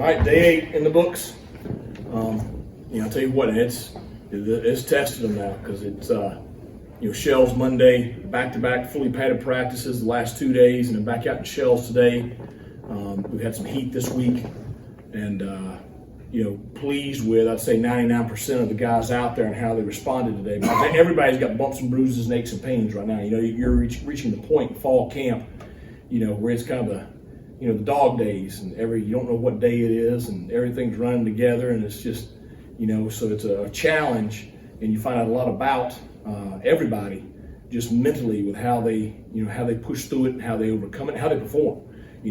right, day 8 in the books. I'll tell you what, it's tested them now because it's Shells Monday, back-to-back fully padded practices the last 2 days, and then back out in Shells today. We've had some heat this week, and pleased with, I'd say 99% of the guys out there and how they responded today. But everybody's got bumps and bruises and aches and pains right now. You're reaching the point in fall camp, where it's kind of the dog days, and you don't know what day it is, and everything's running together, and it's just, so it's a challenge, and you find out a lot about everybody just mentally with how they push through it and how they overcome it and how they perform.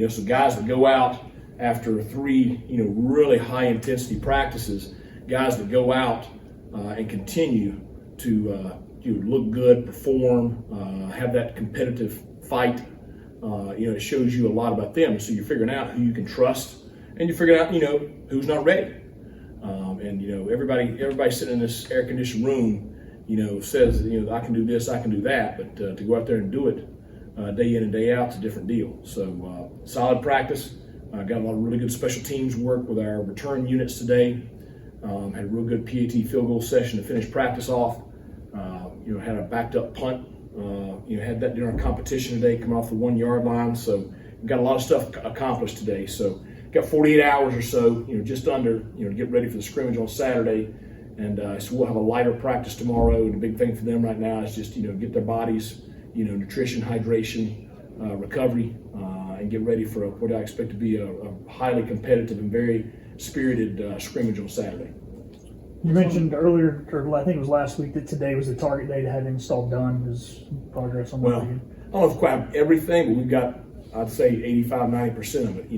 So guys that go out after 3, really high intensity practices, guys that go out and continue to look good, perform, have that competitive fight. It shows you a lot about them. So you're figuring out who you can trust, and you're figuring out, who's not ready. Everybody sitting in this air-conditioned room, says, I can do this, I can do that, but to go out there and do it day in and day out, it's a different deal. So solid practice. Got a lot of really good special teams work with our return units today. Had a real good PAT field goal session to finish practice off. Had a backed up punt. Had that during competition today, coming off the 1-yard line. So we've got a lot of stuff accomplished today. So got 48 hours or so, just under, to get ready for the scrimmage on Saturday. And so we'll have a lighter practice tomorrow. And the big thing for them right now is just, get their bodies, nutrition, hydration, recovery, and get ready for what I expect to be a highly competitive and very spirited scrimmage on Saturday. You mentioned earlier, or I think it was last week, that today was the target day to have install done. Is progress on that? Well, I don't know if quite everything, but we've got, I'd say 85-90% of it.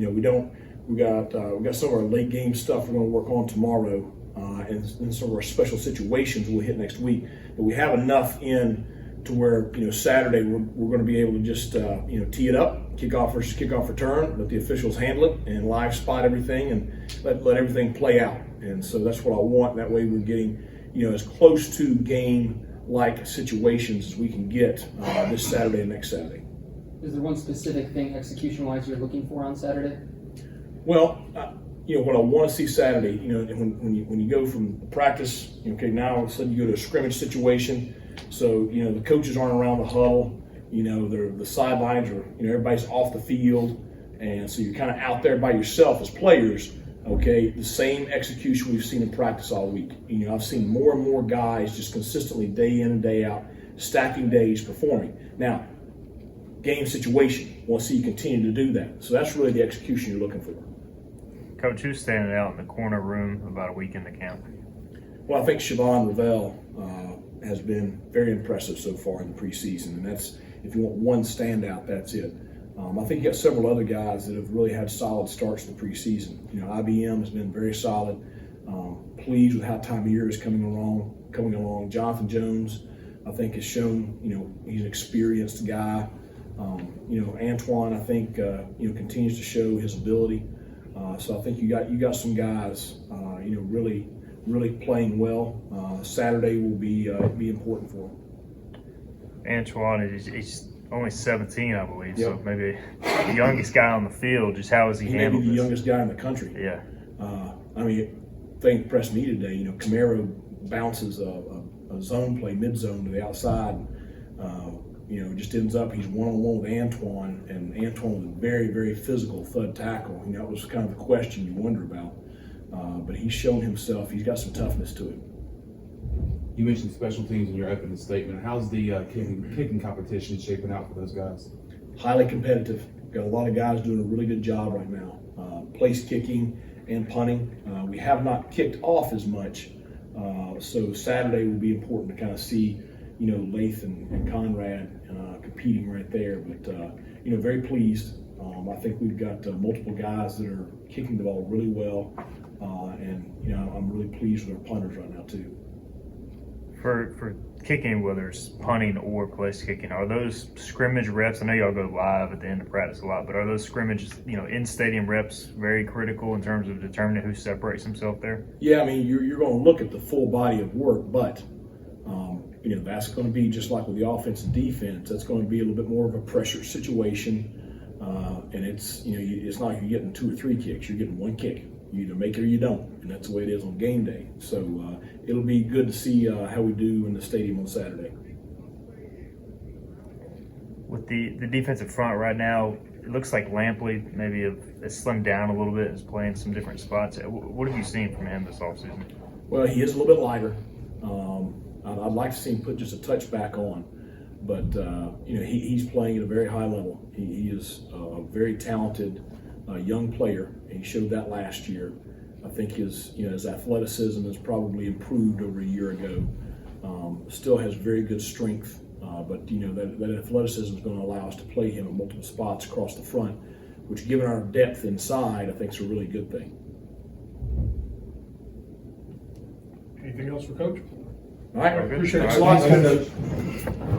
We got some of our late game stuff we're going to work on tomorrow, and some of our special situations we'll hit next week. But we have enough in to where Saturday we're going to be able to just tee it up, kickoff return, let the officials handle it, and live spot everything, and let everything play out. And so that's what I want. That way we're getting as close to game-like situations as we can get this Saturday and next Saturday. Is there one specific thing execution-wise you're looking for on Saturday? Well, what I want to see Saturday, when you go from practice, now all of a sudden you go to a scrimmage situation. So, the coaches aren't around the huddle, the sidelines are, everybody's off the field. And so you're kind of out there by yourself as players, okay? The same execution we've seen in practice all week. I've seen more and more guys just consistently day in and day out, stacking days, performing. Now, game situation, want to see you continue to do that. So that's really the execution you're looking for. Coach, who's standing out in the corner room about a week into camp? Well, I think Siobhan Ravel has been very impressive so far in the preseason, and that's, if you want one standout, that's it. I think you got several other guys that have really had solid starts in the preseason. IBM has been very solid. Pleased with how time of year is coming along. Jonathan Jones, I think, has shown, he's an experienced guy. Antoine, I think, continues to show his ability. So I think you got some guys, really playing well. Saturday will be important for him. Antoine is only 17, I believe. Yep. So maybe the youngest guy on the field. Just how has he handled Maybe the this? youngest guy in the country. Yeah. Thing impressed me today. Camaro bounces a zone play, mid-zone to the outside. Just ends up, he's one-on-one with Antoine, and Antoine was a very, very physical thud tackle. That was kind of the question you wonder about. But he's shown himself. He's got some toughness to him. You mentioned special teams in your opening statement. How's the kicking competition shaping out for those guys? Highly competitive. Got a lot of guys doing a really good job right now. Place kicking and punting. We have not kicked off as much, so Saturday will be important to kind of see, Lath and Conrad competing right there. But very pleased. I think we've got multiple guys that are kicking the ball really well, and I'm really pleased with our punters right now too. For kicking, whether it's punting or place kicking, are those scrimmage reps? I know y'all go live at the end of practice a lot, but are those scrimmage, in-stadium reps very critical in terms of determining who separates himself there? Yeah, you're going to look at the full body of work, but that's going to be just like with the offense and defense. That's going to be a little bit more of a pressure situation, and it's not like you're getting 2 or 3 kicks. You're getting 1 kick, You either make it or you don't, and that's the way it is on game day. So it'll be good to see how we do in the stadium on Saturday. With the defensive front right now, it looks like Lampley maybe has slimmed down a little bit, is playing some different spots. What have you seen from him this offseason? Well, he is a little bit lighter. I'd like to see him put just a touch back on, but he's playing at a very high level. He is a very talented young player, and he showed that last year. I think his athleticism has probably improved over a year ago. Still has very good strength, but that athleticism is going to allow us to play him in multiple spots across the front, which, given our depth inside, I think is a really good thing. Anything else for Coach? All right, Very good. Appreciate it. All right, Thanks, thanks, Coach.